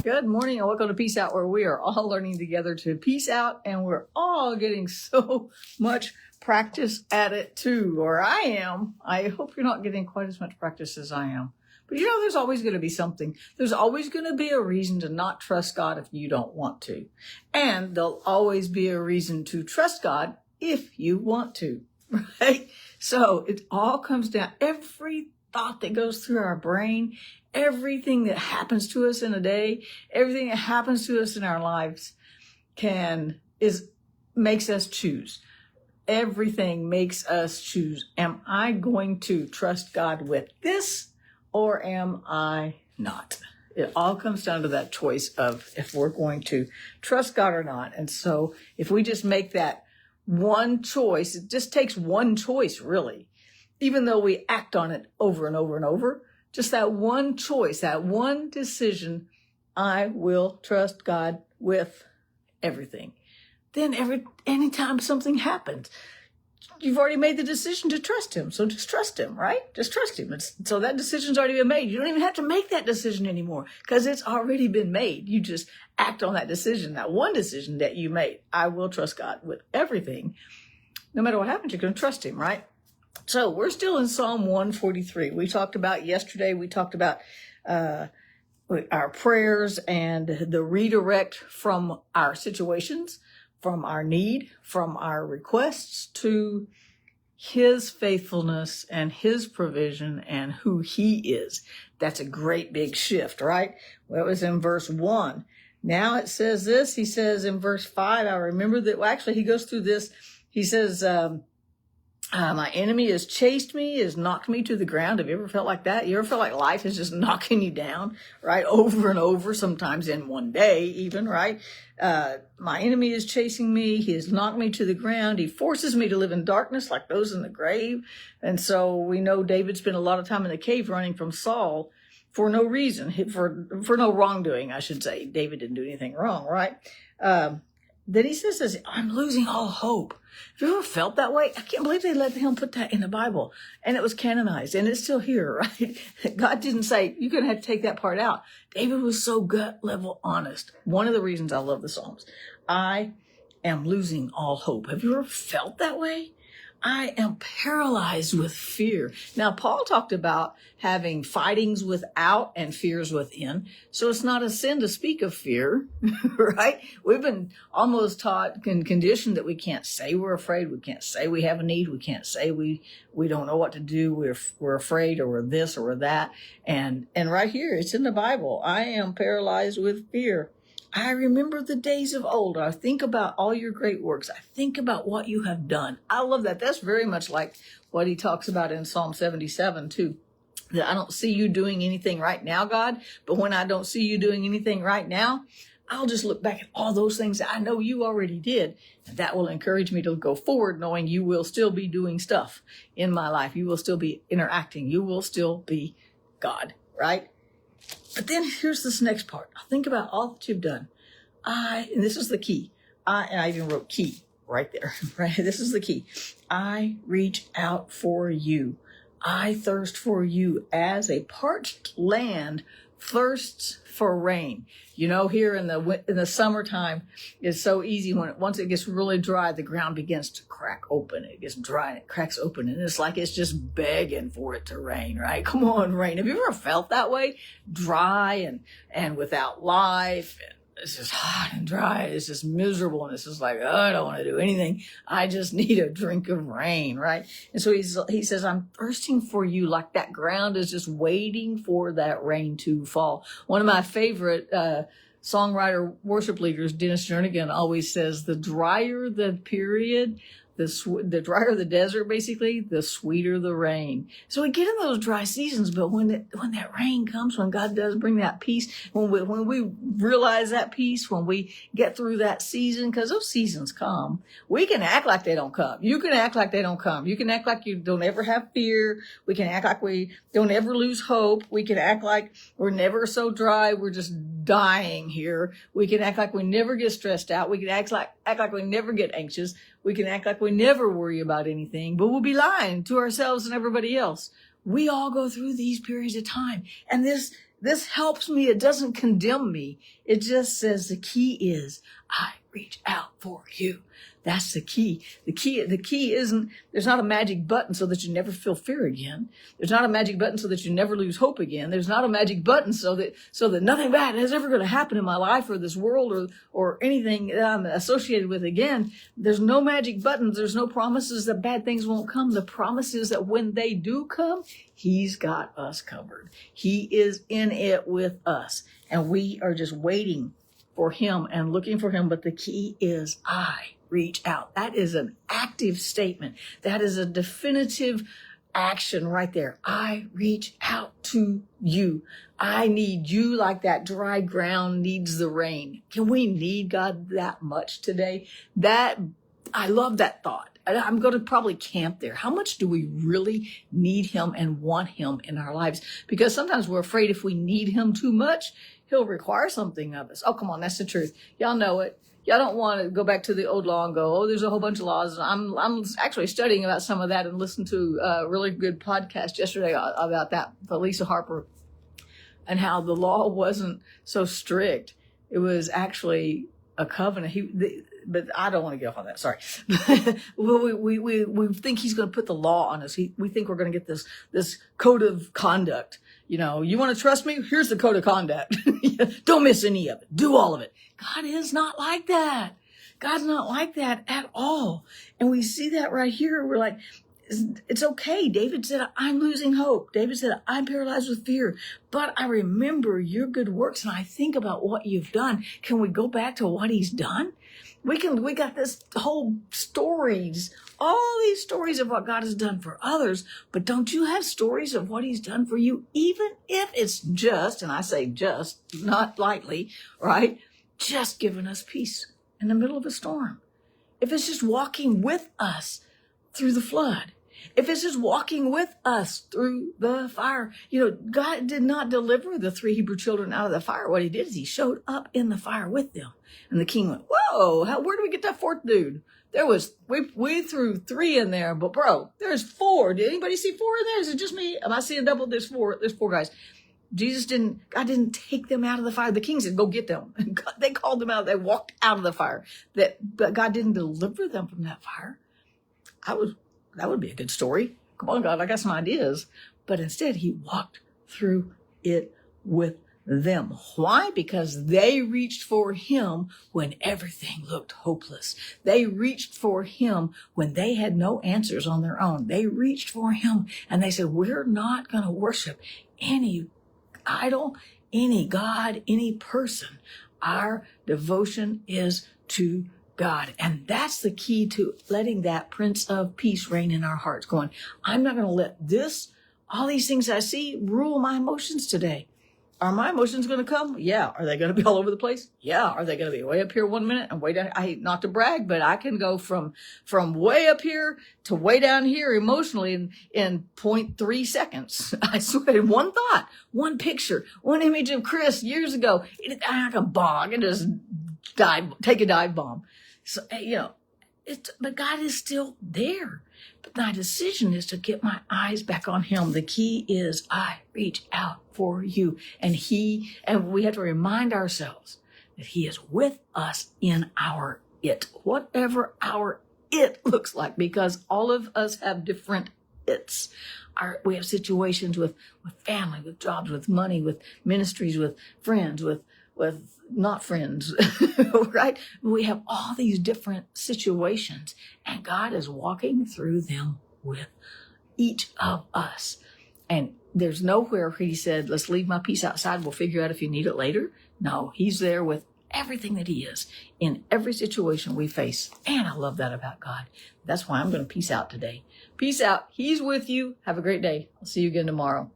Good morning and welcome to Peace Out, where we are all learning together to peace out, and we're all getting so much practice at it too, or I am. I hope you're not getting quite as much practice as I am. But you know, there's always going to be something. There's always going to be a reason to not trust God if you don't want to. And there'll always be a reason to trust God if you want to, right? So it all comes down, every thought that goes through our brain, everything that happens to us in a day, everything that happens to us in our lives makes us choose. Everything makes us choose. Am I going to trust God with this, or am I not? It all comes down to that choice of if we're going to trust God or not. And so if we just make that one choice, it just takes one choice, really, even though we act on it over and over and over. Just that one choice, that one decision, I will trust God with everything. Then anytime something happens, you've already made the decision to trust him. So just trust him, right? Just trust him. So that decision's already been made. You don't even have to make that decision anymore because it's already been made. You just act on that decision, that one decision that you made. I will trust God with everything. No matter what happens, you're going to trust him, right? So we're still in Psalm 143. We talked about our prayers and the redirect from our situations, from our need, from our requests to his faithfulness and his provision and who he is. That's a great big shift, right? Well, it was in verse 1. Now it says this. He says in verse 5, I remember that, well, actually he goes through this. He says, my enemy has chased me, has knocked me to the ground. Have you ever felt like that? You ever felt like life is just knocking you down, right? Over and over, sometimes in one day even, right? My enemy is chasing me. He has knocked me to the ground. He forces me to live in darkness like those in the grave. And so we know David spent a lot of time in the cave running from Saul for no reason, for no wrongdoing, I should say. David didn't do anything wrong, right? Then he says this, I'm losing all hope. Have you ever felt that way? I can't believe they let him put that in the Bible. And it was canonized, and it's still here, right? God didn't say, you're going to have to take that part out. David was so gut level honest. One of the reasons I love the Psalms. I am losing all hope. Have you ever felt that way? I am paralyzed with fear. Now, Paul talked about having fightings without and fears within. So it's not a sin to speak of fear, right? We've been almost taught and conditioned that we can't say we're afraid. We can't say we have a need. We can't say we don't know what to do. We're afraid, or we're this or we're that. And right here, it's in the Bible. I am paralyzed with fear. I remember the days of old. I think about all your great works. I think about what you have done. I love that. That's very much like what he talks about in Psalm 77 too. That I don't see you doing anything right now, God, but when I don't see you doing anything right now, I'll just look back at all those things that I know you already did. And that will encourage me to go forward, knowing you will still be doing stuff in my life. You will still be interacting. You will still be God, right? But then here's this next part. Think about all that you've done. And this is the key. I even wrote key right there, right? This is the key. I reach out for you. I thirst for you as a parched land thirsts for rain. You know, here in the summertime, it's so easy once it gets really dry, the ground begins to crack open. It gets dry and it cracks open, and it's like it's just begging for it to rain, right? Come on, rain. Have you ever felt that way? Dry and without life. It's just hot and dry. It's just miserable. And it's just like, oh, I don't want to do anything. I just need a drink of rain, right? And so he says, I'm thirsting for you, like that ground is just waiting for that rain to fall. One of my favorite songwriter worship leaders, Dennis Jernigan, always says, the drier the period, the drier the desert, basically, the sweeter the rain. So we get in those dry seasons, but when that rain comes, when God does bring that peace, when we realize that peace, when we get through that season, because those seasons come, we can act like they don't come. You can act like they don't come. You can act like you don't ever have fear. We can act like we don't ever lose hope. We can act like we're never so dry, we're just dying here. We can act like we never get stressed out. We can act like we never get anxious. We can act like we never worry about anything, but we'll be lying to ourselves and everybody else. We all go through these periods of time. And this helps me. It doesn't condemn me. It just says the key is I reach out for you. That's the key. The key isn't, there's not a magic button so that you never feel fear again. There's not a magic button so that you never lose hope again. There's not a magic button so that nothing bad is ever going to happen in my life or this world or anything that I'm associated with again. There's no magic buttons. There's no promises that bad things won't come. The promise is that when they do come, He's got us covered. He is in it with us, and we are just waiting for Him and looking for Him. But the key is I reach out. That is an active statement. That is a definitive action right there. I reach out to you. I need you like that dry ground needs the rain. Can we need God that much today? I love that thought. I'm going to probably camp there. How much do we really need Him and want Him in our lives? Because sometimes we're afraid if we need Him too much, He'll require something of us. Oh, come on, that's the truth. Y'all know it. Y'all don't want to go back to the old law and go, oh, there's a whole bunch of laws. I'm actually studying about some of that and listened to a really good podcast yesterday about that, for Lisa Harper, and how the law wasn't so strict. It was actually a covenant. But I don't want to get off on that. Sorry. we think He's going to put the law on us. We think we're going to get this code of conduct. You know, you want to trust me? Here's the code of conduct. Don't miss any of it. Do all of it. God is not like that. God's not like that at all. And we see that right here. We're like, it's okay. David said, I'm losing hope. David said, I'm paralyzed with fear, but I remember your good works and I think about what you've done. Can we go back to what He's done? We got this whole stories, all these stories of what God has done for others, but don't you have stories of what He's done for you? Even if it's just, and I say just, not lightly, right? Just giving us peace in the middle of a storm. If it's just walking with us through the flood, if it's just walking with us through the fire, God did not deliver the 3 Hebrew children out of the fire. What He did is He showed up in the fire with them. And the king went, whoa, where do we get that 4th dude? We threw 3 in there, but bro, there's 4. Did anybody see 4 in there? Is it just me? Am I seeing double? There's 4 guys. God didn't take them out of the fire. The king said, go get them. And they called them out. They walked out of the fire. But God didn't deliver them from that fire. That would be a good story. Come on, God, I got some ideas. But instead, He walked through it with them. Why? Because they reached for Him when everything looked hopeless. They reached for Him when they had no answers on their own. They reached for Him and they said, we're not going to worship any idol, any God, any person. Our devotion is to God. And that's the key to letting that Prince of Peace reign in our hearts, going, I'm not going to let all these things I see rule my emotions today. Are my emotions going to come? Yeah. Are they going to be all over the place? Yeah. Are they going to be way up here one minute and way down? I hate not to brag, but I can go from way up here to way down here emotionally in 0.3 seconds. I swear, one thought, one picture, one image of Chris years ago. I can bomb. I can just take a dive bomb. So, but God is still there. But my decision is to get my eyes back on Him. The key is I reach out for you. And we have to remind ourselves that He is with us in our it, whatever our it looks like, because all of us have different it's. We have situations with family, with jobs, with money, with ministries, with friends, with not friends, right? We have all these different situations, and God is walking through them with each of us. And there's nowhere where He said, let's leave my peace outside. We'll figure out if you need it later. No, He's there with everything that He is in every situation we face. And I love that about God. That's why I'm going to peace out today. Peace out. He's with you. Have a great day. I'll see you again tomorrow.